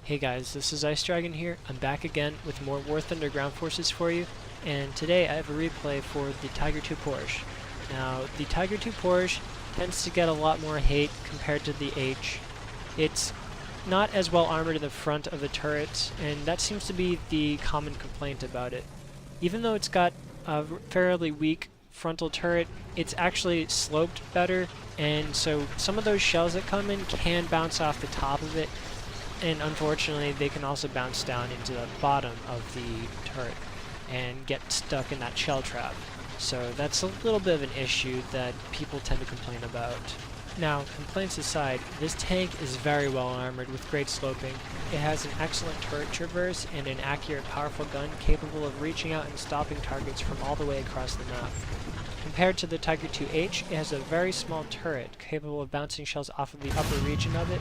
Hey guys, this is Ice Dragon here. I'm back again with more War Thunder ground forces for you, and today I have a replay for the Tiger II Porsche. Now, the Tiger II Porsche tends to get a lot more hate compared to the H. It's not as well armored in the front of the turrets, and that seems to be the common complaint about it. Even though it's got a fairly weak frontal turret, it's actually sloped better, and so some of those shells that come in can bounce off the top of it, and unfortunately they can also bounce down into the bottom of the turret and get stuck in that shell trap. So that's a little bit of an issue that people tend to complain about. Now, complaints aside, this tank is very well armored with great sloping. It has an excellent turret traverse and an accurate, powerful gun capable of reaching out and stopping targets from all the way across the map. Compared to the Tiger II-H, it has a very small turret capable of bouncing shells off of the upper region of it,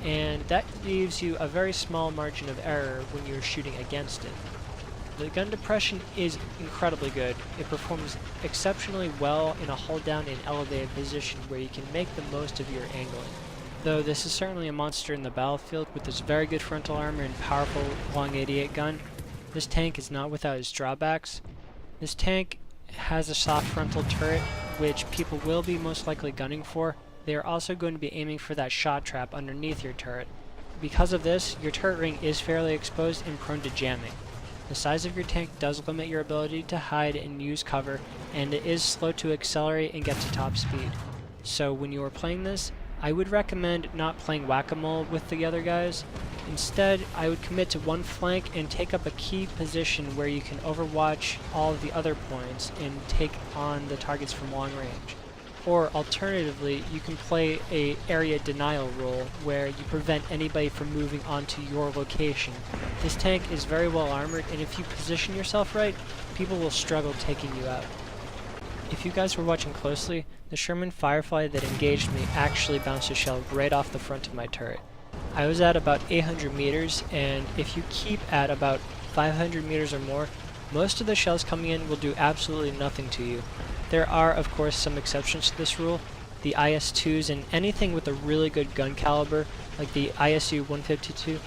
and that leaves you a very small margin of error when you're shooting against it. The gun depression is incredibly good. It performs exceptionally well in a hold down and elevated position where you can make the most of your angling. Though this is certainly a monster in the battlefield with its very good frontal armor and powerful long 88 gun, this tank is not without its drawbacks. This tank has a soft frontal turret, which people will be most likely gunning for. They are also going to be aiming for that shot trap underneath your turret. Because of this, your turret ring is fairly exposed and prone to jamming. The size of your tank does limit your ability to hide and use cover, and it is slow to accelerate and get to top speed. So when you are playing this, I would recommend not playing whack-a-mole with the other guys. Instead, I would commit to one flank and take up a key position where you can overwatch all of the other points and take on the targets from long range. Or alternatively, you can play a area denial role where you prevent anybody from moving onto your location. This tank is very well armored, and if you position yourself right, people will struggle taking you out. If you guys were watching closely, the Sherman Firefly that engaged me actually bounced a shell right off the front of my turret. I was at about 800 meters, and if you keep at about 500 meters or more, most of the shells coming in will do absolutely nothing to you. There are, of course, some exceptions to this rule. The IS-2s and anything with a really good gun caliber, like the ISU-152,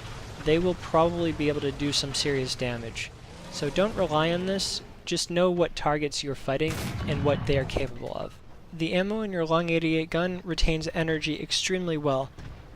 they will probably be able to do some serious damage. So don't rely on this, just know what targets you're fighting and what they are capable of. The ammo in your long 88 gun retains energy extremely well.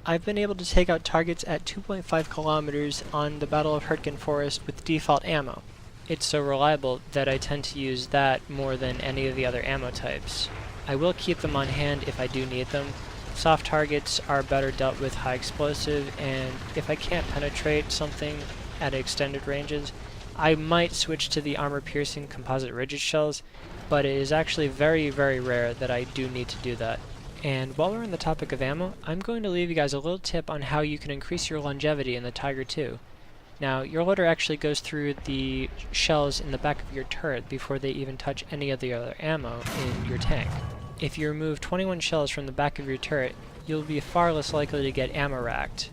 I've been able to take out targets at 2.5 kilometers on the Battle of Hurtgen Forest with default ammo. It's so reliable that I tend to use that more than any of the other ammo types. I will keep them on hand if I do need them. Soft targets are better dealt with high explosive, and if I can't penetrate something at extended ranges, I might switch to the armor-piercing composite rigid shells, but it is actually very, very rare that I do need to do that. And while we're on the topic of ammo, I'm going to leave you guys a little tip on how you can increase your longevity in the Tiger II. Now, your loader actually goes through the shells in the back of your turret before they even touch any of the other ammo in your tank. If you remove 21 shells from the back of your turret, you'll be far less likely to get ammo racked.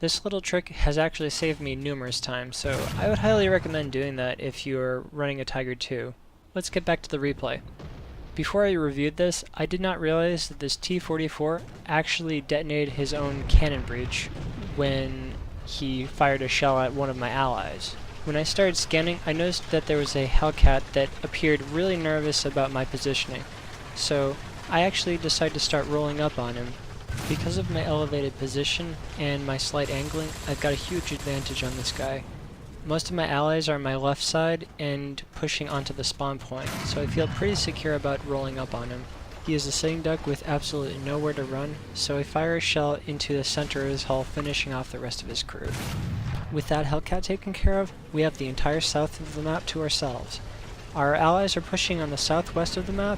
This little trick has actually saved me numerous times, so I would highly recommend doing that if you're running a Tiger II. Let's get back to the replay. Before I reviewed this, I did not realize that this T-44 actually detonated his own cannon breech when he fired a shell at one of my allies. When I started scanning, I noticed that there was a Hellcat that appeared really nervous about my positioning, so I actually decided to start rolling up on him. Because of my elevated position and my slight angling, I've got a huge advantage on this guy. Most of my allies are on my left side and pushing onto the spawn point, so I feel pretty secure about rolling up on him. He is a sitting duck with absolutely nowhere to run, so I fire a shell into the center of his hull, finishing off the rest of his crew. With that Hellcat taken care of, we have the entire south of the map to ourselves. Our allies are pushing on the southwest of the map,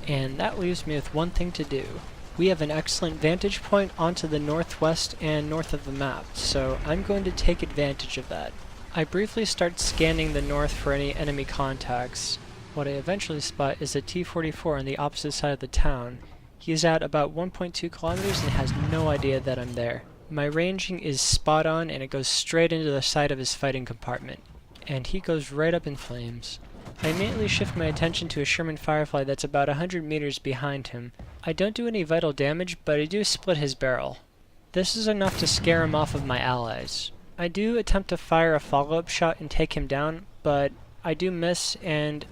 and that leaves me with one thing to do. We have an excellent vantage point onto the northwest and north of the map, so I'm going to take advantage of that. I briefly start scanning the north for any enemy contacts. What I eventually spot is a T-44 on the opposite side of the town. He is at about 1.2 kilometers and has no idea that I'm there. My ranging is spot on, and it goes straight into the side of his fighting compartment. And he goes right up in flames. I immediately shift my attention to a Sherman Firefly that's about 100 meters behind him. I don't do any vital damage, but I do split his barrel. This is enough to scare him off of my allies. I do attempt to fire a follow-up shot and take him down, but I do miss, and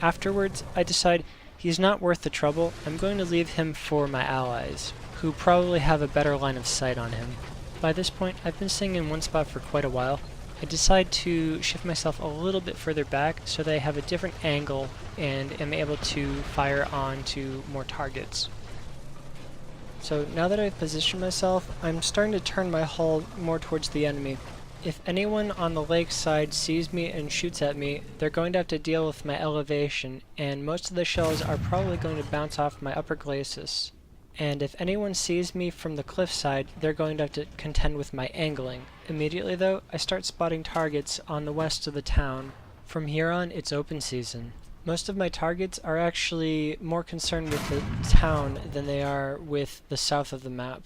afterwards I decide he's not worth the trouble. I'm going to leave him for my allies, who probably have a better line of sight on him. By this point, I've been staying in one spot for quite a while. I decide to shift myself a little bit further back so that I have a different angle and am able to fire onto more targets. So now that I've positioned myself, I'm starting to turn my hull more towards the enemy. If anyone on the lake side sees me and shoots at me, they're going to have to deal with my elevation, and most of the shells are probably going to bounce off my upper glacis. And if anyone sees me from the cliffside, they're going to have to contend with my angling. Immediately though, I start spotting targets on the west of the town. From here on, it's open season. Most of my targets are actually more concerned with the town than they are with the south of the map,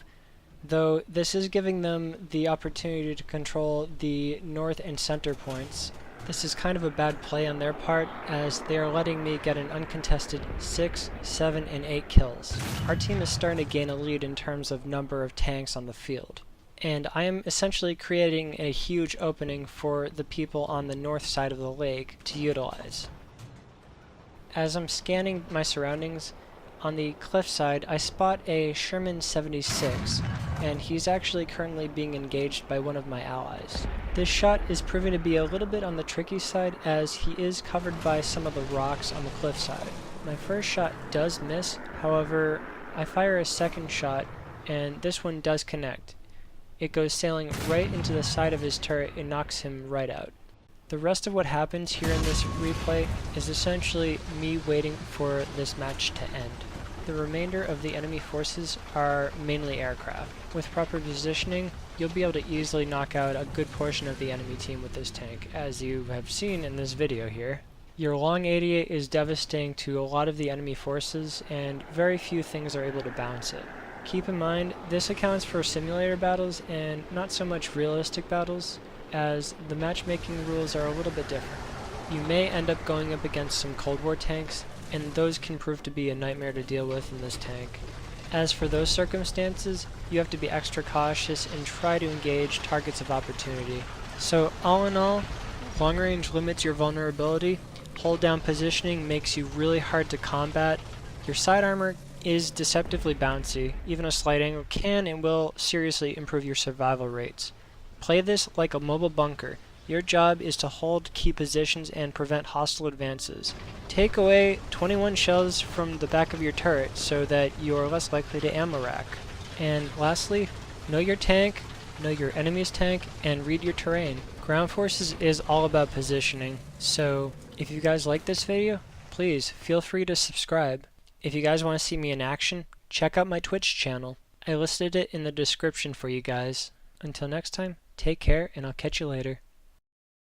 though this is giving them the opportunity to control the north and center points. This is kind of a bad play on their part, as they are letting me get an uncontested 6, 7, and 8 kills. Our team is starting to gain a lead in terms of number of tanks on the field, and I am essentially creating a huge opening for the people on the north side of the lake to utilize. As I'm scanning my surroundings, on the cliffside I spot a Sherman 76, and he's actually currently being engaged by one of my allies. This shot is proving to be a little bit on the tricky side, as he is covered by some of the rocks on the cliffside. My first shot does miss, however, I fire a second shot, and this one does connect. It goes sailing right into the side of his turret and knocks him right out. The rest of what happens here in this replay is essentially me waiting for this match to end. The remainder of the enemy forces are mainly aircraft. With proper positioning, you'll be able to easily knock out a good portion of the enemy team with this tank, as you have seen in this video here. Your long 88 is devastating to a lot of the enemy forces, and very few things are able to bounce it. Keep in mind, this accounts for simulator battles and not so much realistic battles, as the matchmaking rules are a little bit different. You may end up going up against some Cold War tanks, and those can prove to be a nightmare to deal with in this tank. As for those circumstances, you have to be extra cautious and try to engage targets of opportunity. So all in all, long range limits your vulnerability, hold down positioning makes you really hard to combat, your side armor is deceptively bouncy, even a slight angle can and will seriously improve your survival rates. Play this like a mobile bunker. Your job is to hold key positions and prevent hostile advances. Take away 21 shells from the back of your turret so that you are less likely to ammo rack. And lastly, know your tank, know your enemy's tank, and read your terrain. Ground Forces is all about positioning, so if you guys like this video, please feel free to subscribe. If you guys want to see me in action, check out my Twitch channel. I listed it in the description for you guys. Until next time, take care, and I'll catch you later.